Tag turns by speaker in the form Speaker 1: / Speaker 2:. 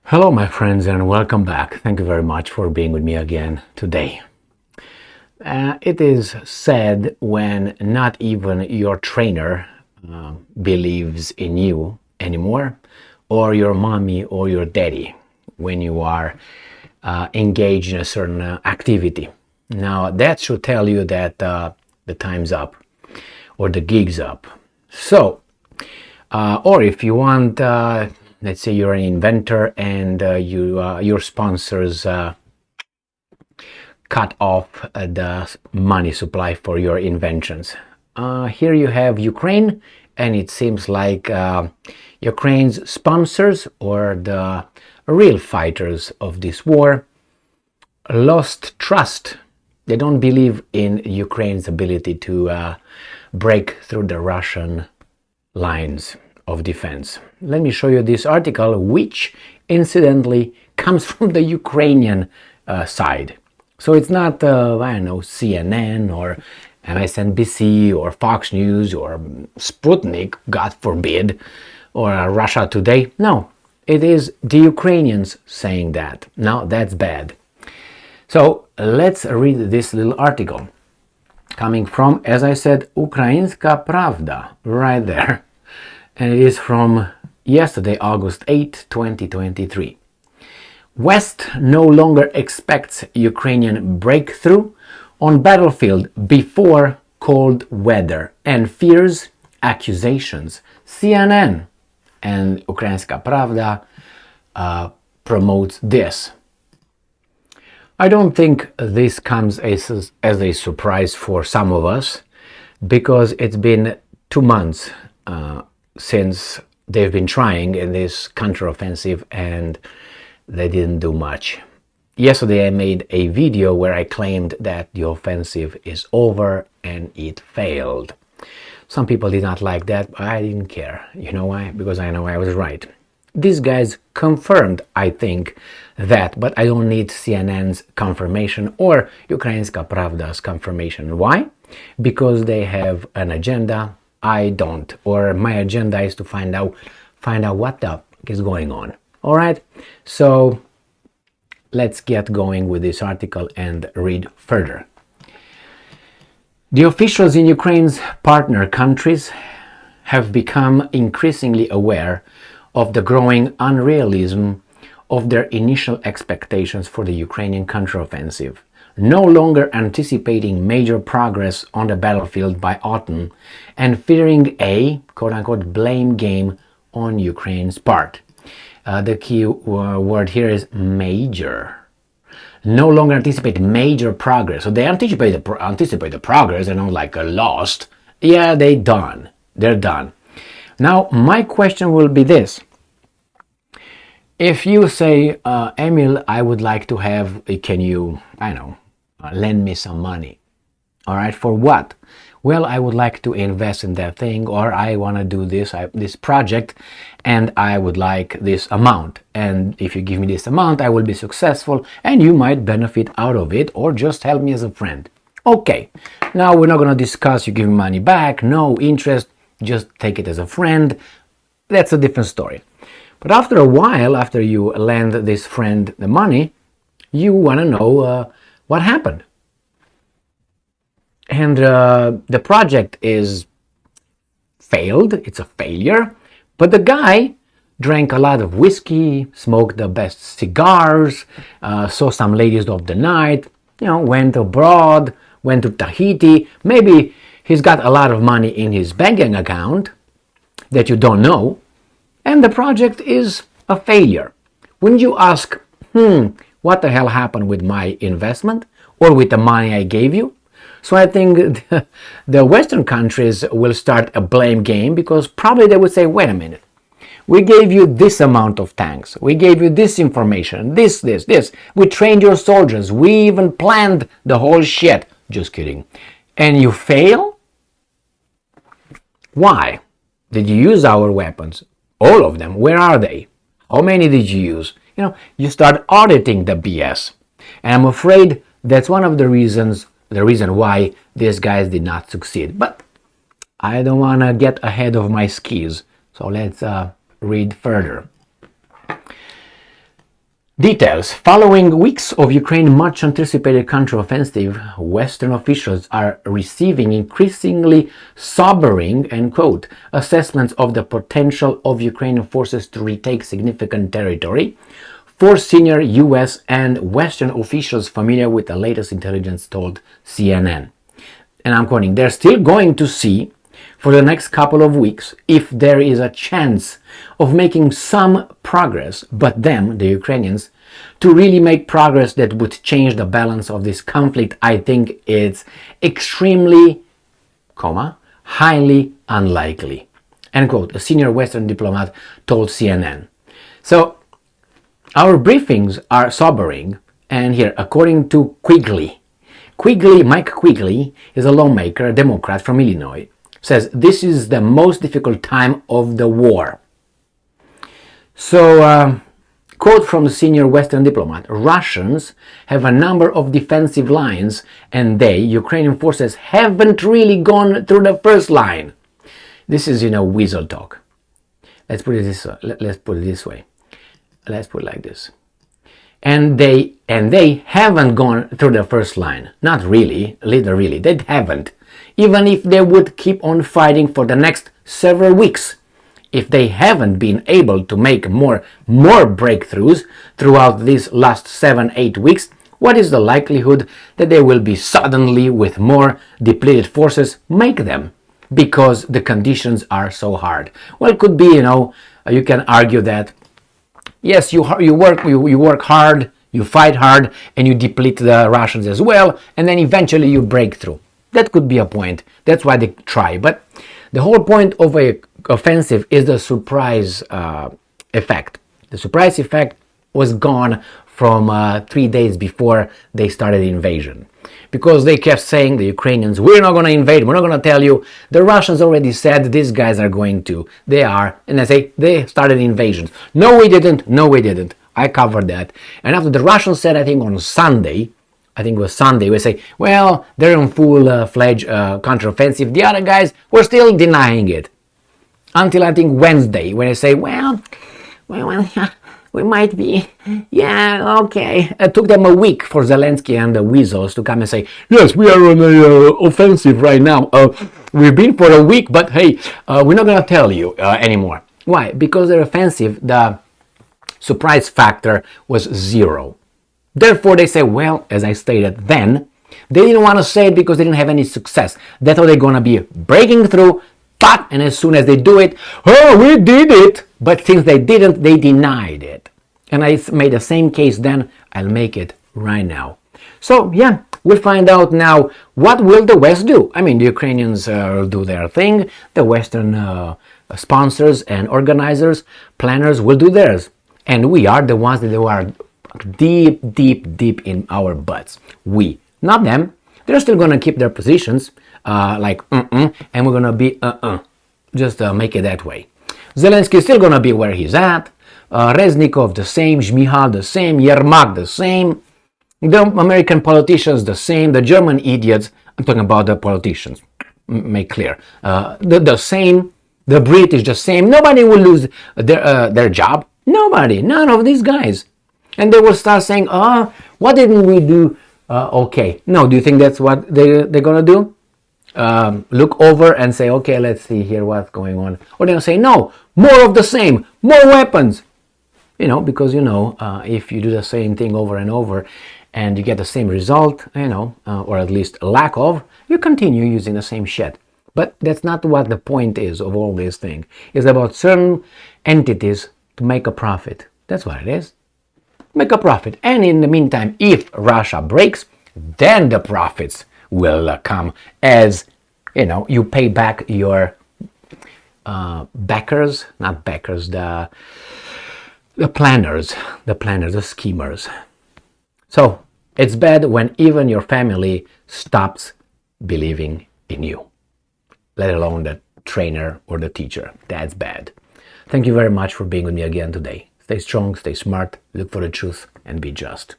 Speaker 1: Hello, my friends, and welcome back. Thank you very much for being with me again today. It is sad when not even your trainer believes in you anymore, or your mommy or your daddy when you are engaged in a certain activity. Now, that should tell you that the time's up or the gig's up. So, or if you want, let's say you're an inventor and your sponsors cut off the money supply for your inventions. Here you have Ukraine, and it seems like Ukraine's sponsors, or the real fighters of this war, lost trust. They don't believe in Ukraine's ability to break through the Russian lines of defense. Let me show you this article, which incidentally comes from the Ukrainian side. So it's not, I don't know, CNN or MSNBC or Fox News or Sputnik, God forbid, or Russia Today. No, it is the Ukrainians saying that. Now that's bad. So let's read this little article coming from, as I said, Ukrainska Pravda, right there. And it is from yesterday, August 8, 2023. West no longer expects Ukrainian breakthrough on battlefield before cold weather and fears accusations. CNN and Ukrainska Pravda promotes this. I don't think this comes as a surprise for some of us, because it's been 2 months since they've been trying in this counteroffensive and they didn't do much. Yesterday I made a video where I claimed that the offensive is over and it failed. Some people did not like that, but I didn't care. You know why? Because I know I was right. These guys confirmed, I think, that, but I don't need CNN's confirmation or Ukrainska Pravda's confirmation. Why? Because they have an agenda. I don't, or my agenda is to find out what the fuck is going on. All right, so let's get going with this article and read further. The officials in Ukraine's partner countries have become increasingly aware of the growing unrealism of their initial expectations for the Ukrainian counteroffensive, no longer anticipating major progress on the battlefield by autumn and fearing a quote-unquote blame game on Ukraine's part. The key word here is major. No longer anticipate major progress. So they anticipate the progress and not like a lost. Yeah, they're done. They're done. Now, my question will be this. If you say, Emil, I would like to have, can you, I don't know, lend me some money. All right, for what? Well, I would like to invest in that thing, or I want to do this project, and I would like this amount. And if you give me this amount, I will be successful, and you might benefit out of it, or just help me as a friend. Okay, now we're not going to discuss you give me money back, no interest, just take it as a friend. That's a different story. But after a while, after you lend this friend the money, you want to know what happened. And the project is failed, it's a failure, but the guy drank a lot of whiskey, smoked the best cigars, saw some ladies of the night, went abroad, went to Tahiti. Maybe he's got a lot of money in his banking account that you don't know, and the project is a failure. Wouldn't you ask, what the hell happened with my investment or with the money I gave you? So I think the Western countries will start a blame game, because probably they would say, wait a minute, we gave you this amount of tanks, we gave you this information, this, we trained your soldiers, we even planned the whole shit. Just kidding. And you fail? Why? Did you use our weapons? All of them. Where are they? How many did you use? You start auditing the BS. And I'm afraid that's one of the reason why these guys did not succeed. But I don't want to get ahead of my skis. So let's read further. Details. Following weeks of Ukraine's much anticipated counteroffensive, Western officials are receiving increasingly sobering, end quote, assessments of the potential of Ukrainian forces to retake significant territory. Four senior US and Western officials familiar with the latest intelligence told CNN. And I'm quoting, they're still going to see for the next couple of weeks if there is a chance of making some progress, but them, the Ukrainians, to really make progress that would change the balance of this conflict, I think it's extremely, highly unlikely. End quote, a senior Western diplomat told CNN. So, our briefings are sobering, and here, according to Mike Quigley is a lawmaker, a Democrat from Illinois, says this is the most difficult time of the war. So, quote from the senior Western diplomat, Russians have a number of defensive lines and Ukrainian forces, haven't really gone through the first line. This is, weasel talk. Let's put it this way. Let's put it like this. And they haven't gone through the first line. Not really, literally, they haven't. Even if they would keep on fighting for the next several weeks, if they haven't been able to make more breakthroughs throughout these last 7-8 weeks, what is the likelihood that they will be suddenly, with more depleted forces, make them? Because the conditions are so hard. Well, it could be, you can argue that, yes, you work hard, you fight hard, and you deplete the Russians as well, and then eventually you break through. That could be a point. That's why they try. But the whole point of an offensive is the surprise effect. The surprise effect was gone from 3 days before they started the invasion. Because they kept saying, the Ukrainians, we're not going to invade, we're not going to tell you. The Russians already said these guys are going to. They are. And they say, they started invasions. No, we didn't. I covered that. And after the Russians said, I think on Sunday, we say, well, they're in full-fledged counteroffensive. The other guys were still denying it. Until I think Wednesday, when they say, well, we might be, yeah, okay. It took them a week for Zelensky and the weasels to come and say, yes, we are on an offensive right now. We've been for a week, but hey, we're not going to tell you anymore. Why? Because their offensive, the surprise factor was 0. Therefore, they say, well, as I stated then, they didn't want to say it because they didn't have any success. That's how they're going to be breaking through, and as soon as they do it, oh, we did it. But since they didn't, they denied it. And I made the same case then, I'll make it right now. So, yeah, we'll find out now, what will the West do? I mean, the Ukrainians will do their thing, the Western sponsors and organizers, planners will do theirs. And we are the ones that are deep in our butts. We, not them. They're still going to keep their positions, and we're going to be just make it that way. Zelensky is still going to be where he's at. Reznikov the same, Shmihal the same, Yermak the same. The American politicians the same. The German idiots, I'm talking about the politicians, make clear. The same. The British the same. Nobody will lose their job. Nobody. None of these guys. And they will start saying, what didn't we do? Okay. No, do you think that's what they're going to do? Look over and say, okay, let's see here what's going on. Or they'll say, no, more of the same, more weapons. Because, if you do the same thing over and over and you get the same result, or at least lack of, you continue using the same shit. But that's not what the point is of all this thing. It's about certain entities to make a profit. That's what it is. Make a profit. And in the meantime, if Russia breaks, then the profits will come as, you pay back your backers, not backers, the planners, the schemers. So it's bad when even your family stops believing in you, let alone the trainer or the teacher. That's bad. Thank you very much for being with me again today. Stay strong, stay smart, look for the truth, and be just.